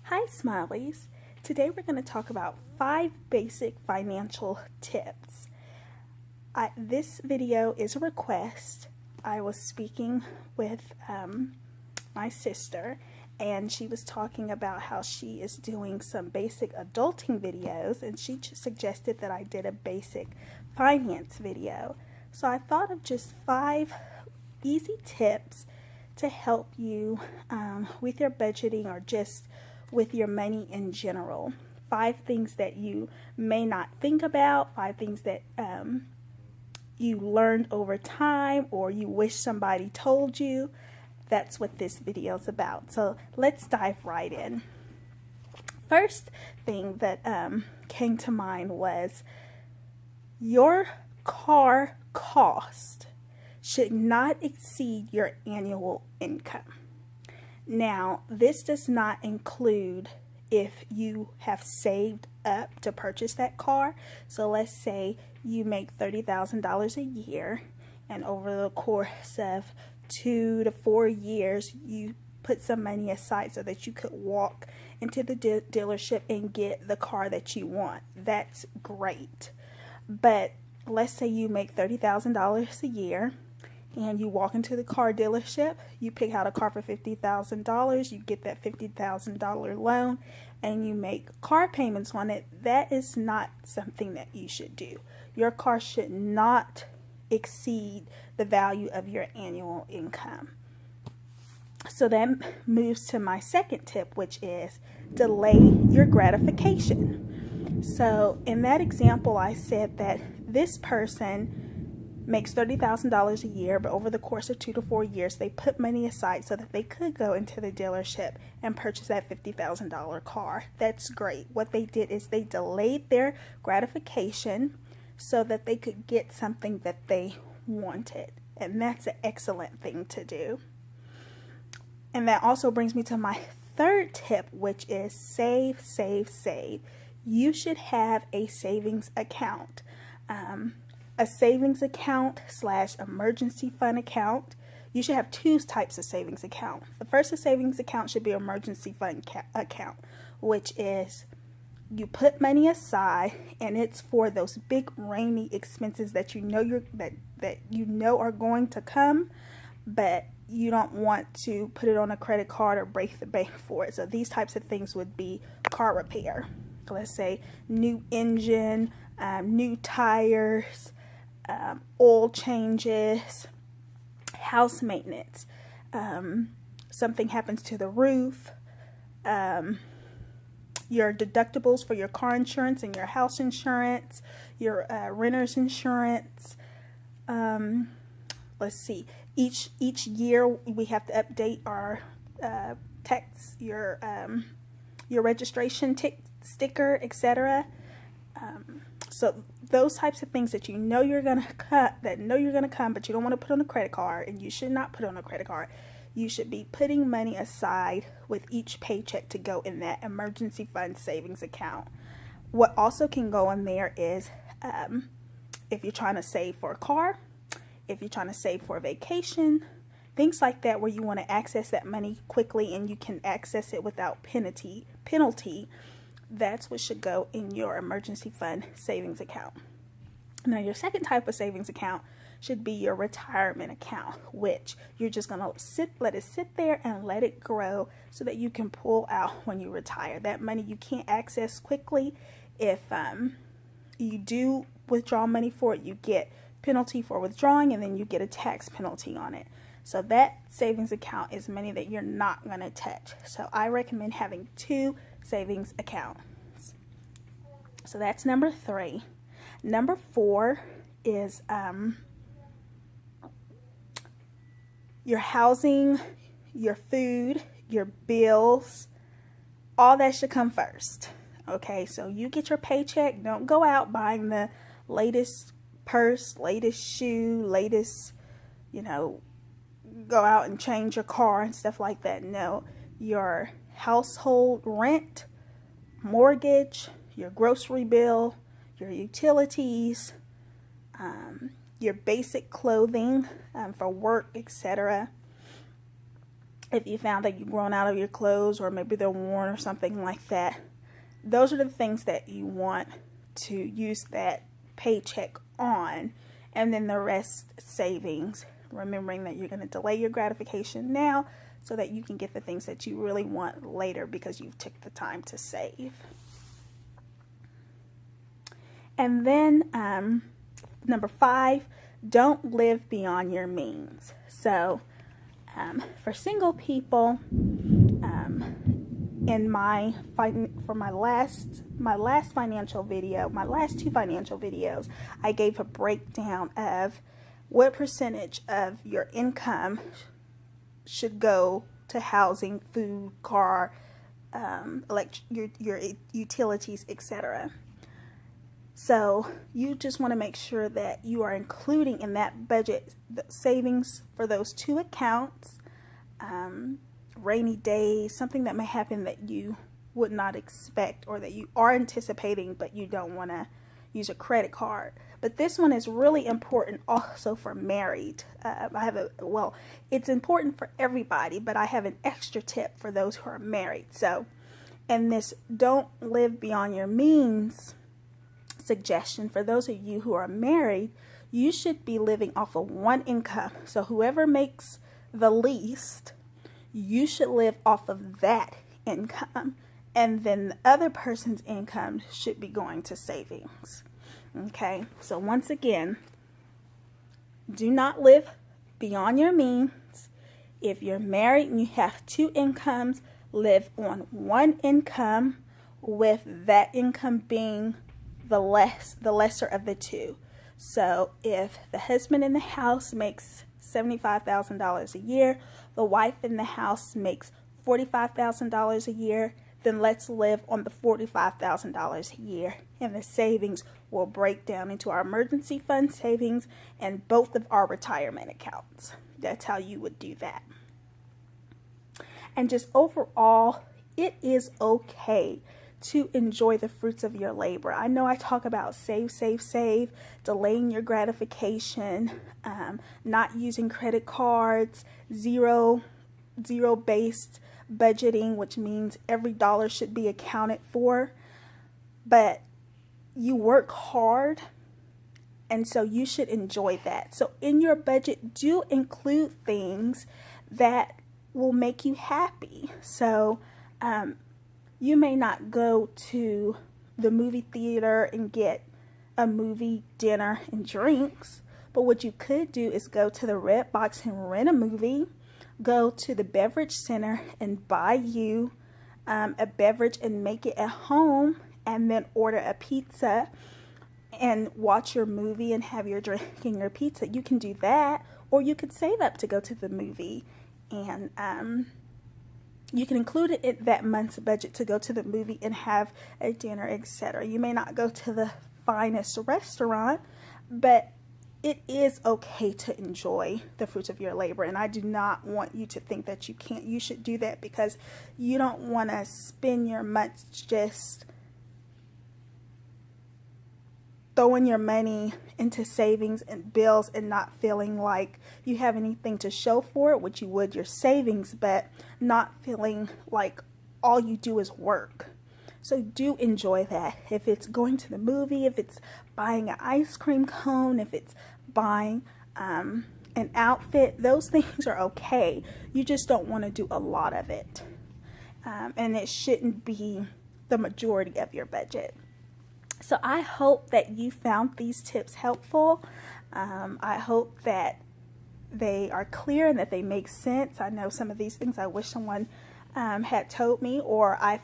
Hi Smileys! Today we're going to talk about 5 basic financial tips. This video is a request. I was speaking with my sister and she was talking about how she is doing some basic adulting videos and she suggested that I did a basic finance video. So I thought of just 5 easy tips to help you with your budgeting or just with your money in general. 5 things that you may not think about, 5 things that you learned over time or you wish somebody told you. That's what this video is about. So let's dive right in. First thing that came to mind was your car cost should not exceed your annual income. Now, this does not include if you have saved up to purchase that car. So let's say you make $30,000 a year and over the course of 2 to 4 years you put some money aside so that you could walk into the dealership and get the car that you want. That's great. But let's say you make $30,000 a year and you walk into the car dealership, you pick out a car for $50,000, you get that $50,000 loan, and you make car payments on it. That is not something that you should do. Your car should not exceed the value of your annual income. So that moves to my second tip, which is delay your gratification. So in that example, I said that this person makes $30,000 a year, but over the course of 2 to 4 years, they put money aside so that they could go into the dealership and purchase that $50,000 car. That's great. What they did is they delayed their gratification so that they could get something that they wanted. And that's an excellent thing to do. And that also brings me to my third tip, which is save, save, save. You should have a savings account. A savings account / emergency fund account. You should have 2 types of savings account. The first savings account should be an emergency fund account, which is you put money aside and it's for those big rainy expenses that you know are going to come, but you don't want to put it on a credit card or break the bank for it. So these types of things would be car repair. Let's say new engine, new tires, oil changes, house maintenance, something happens to the roof, your deductibles for your car insurance and your house insurance, your renter's insurance. Let's see, each year we have to update our tax, your registration sticker, etc. So those types of things that you know you're gonna come, but you don't want to put on a credit card, and you should not put on a credit card. You should be putting money aside with each paycheck to go in that emergency fund savings account. What also can go in there is if you're trying to save for a car, if you're trying to save for a vacation, things like that, where you want to access that money quickly and you can access it without penalty. That's what should go in your emergency fund savings account. Now, your second type of savings account should be your retirement account, which you're just going to let it sit there and let it grow so that you can pull out when you retire. That money you can't access quickly. If you do withdraw money for it, you get penalty for withdrawing, and then you get a tax penalty on it. So that savings account is money that you're not going to touch. So I recommend having 2 savings accounts. So that's number 3. Number 4 is your housing, your food, your bills. All that should come first. Okay, so you get your paycheck. Don't go out buying the latest purse, latest shoe, latest, go out and change your car and stuff like that. No, your household rent, mortgage, your grocery bill, your utilities, your basic clothing for work, etc. if you found that you've grown out of your clothes, or maybe they're worn or something like that, those are the things that you want to use that paycheck on, and then the rest savings, remembering that you're going to delay your gratification now so that you can get the things that you really want later because you've took the time to save. And then number 5, don't live beyond your means. So for single people, in my last 2 financial videos, I gave a breakdown of what percentage of your income should go to housing, food, car, your utilities, etc. So you just want to make sure that you are including in that budget the savings for those 2 accounts, rainy days, something that may happen that you would not expect or that you are anticipating, but you don't want to use a credit card. But this one is really important also for married. It's important for everybody, but I have an extra tip for those who are married. So, in this don't live beyond your means suggestion, for those of you who are married, you should be living off of one income. So whoever makes the least, you should live off of that income, and then the other person's income should be going to savings. Okay, so once again, do not live beyond your means. If you're married and you have 2 incomes, live on one income, with that income being the lesser of the 2. So if the husband in the house makes $75,000 a year, the wife in the house makes $45,000 a year, then let's live on the $45,000 a year, and the savings will break down into our emergency fund savings and both of our retirement accounts. That's how you would do that. And just overall, it is okay to enjoy the fruits of your labor. I know I talk about save, delaying your gratification, not using credit cards, zero-based budgeting, which means every dollar should be accounted for. But you work hard, and so you should enjoy that. So in your budget, do include things that will make you happy. So you may not go to the movie theater and get a movie, dinner, and drinks, but what you could do is go to the Red Box and rent a movie, go to the beverage center and buy you a beverage and make it at home, and then order a pizza and watch your movie and have your drink and your pizza. You can do that, or you could save up to go to the movie, and you can include it in that month's budget to go to the movie and have a dinner, etc. You may not go to the finest restaurant, but it is okay to enjoy the fruits of your labor. And I do not want you to think that you can't. You should do that because you don't want to spend your months just throwing your money into savings and bills and not feeling like you have anything to show for it, which you would your savings, but not feeling like all you do is work. So do enjoy that. If it's going to the movie, if it's buying an ice cream cone, if it's buying an outfit, those things are okay. You just don't want to do a lot of it. And it shouldn't be the majority of your budget. So I hope that you found these tips helpful. I hope that they are clear and that they make sense. I know some of these things I wish someone had told me, or I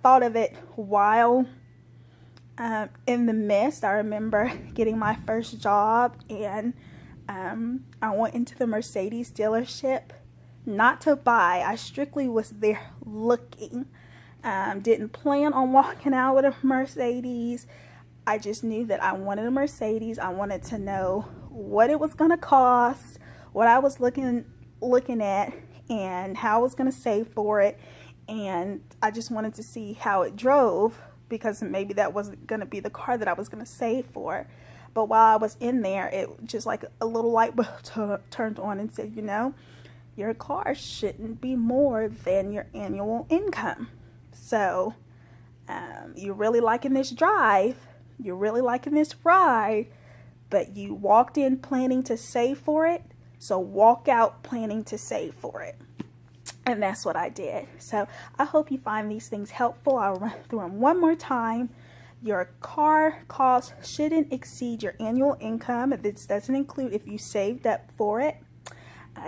thought of it while in the midst. I remember getting my first job, and I went into the Mercedes dealership not to buy. I strictly was there looking. Didn't plan on walking out with a Mercedes. I just knew that I wanted a Mercedes. I wanted to know what it was going to cost, what I was looking at, and how I was going to save for it. And I just wanted to see how it drove, because maybe that wasn't going to be the car that I was going to save for. But while I was in there, it just like a little light bulb turned on and said, you know, your car shouldn't be more than your annual income. So you're really liking this drive, you're really liking this ride, but you walked in planning to save for it, so walk out planning to save for it. And that's what I did. So I hope you find these things helpful. I'll run through them one more time. Your car cost shouldn't exceed your annual income. This doesn't include if you saved up for it.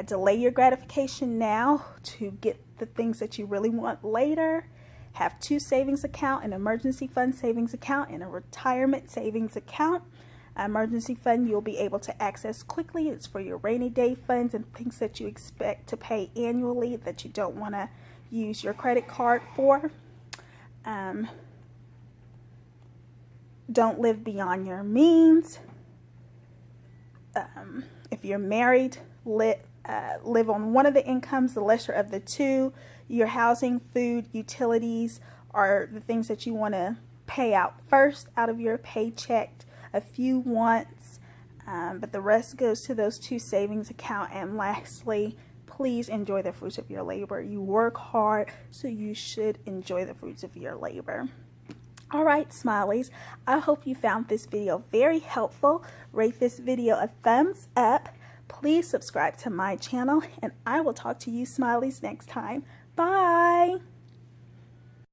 Delay your gratification now to get the things that you really want later. Have 2 savings accounts, an emergency fund savings account and a retirement savings account. Emergency fund you'll be able to access quickly. It's for your rainy day funds and things that you expect to pay annually that you don't want to use your credit card for. Don't live beyond your means. If you're married, live on one of the incomes, the lesser of the two. Your housing, food, utilities are the things that you want to pay out first out of your paycheck. A few once, but the rest goes to those 2 savings accounts. And lastly, please enjoy the fruits of your labor. You work hard, so you should enjoy the fruits of your labor. All right, Smileys, I hope you found this video very helpful. Rate this video a thumbs up. Please subscribe to my channel, and I will talk to you Smileys next time. Bye!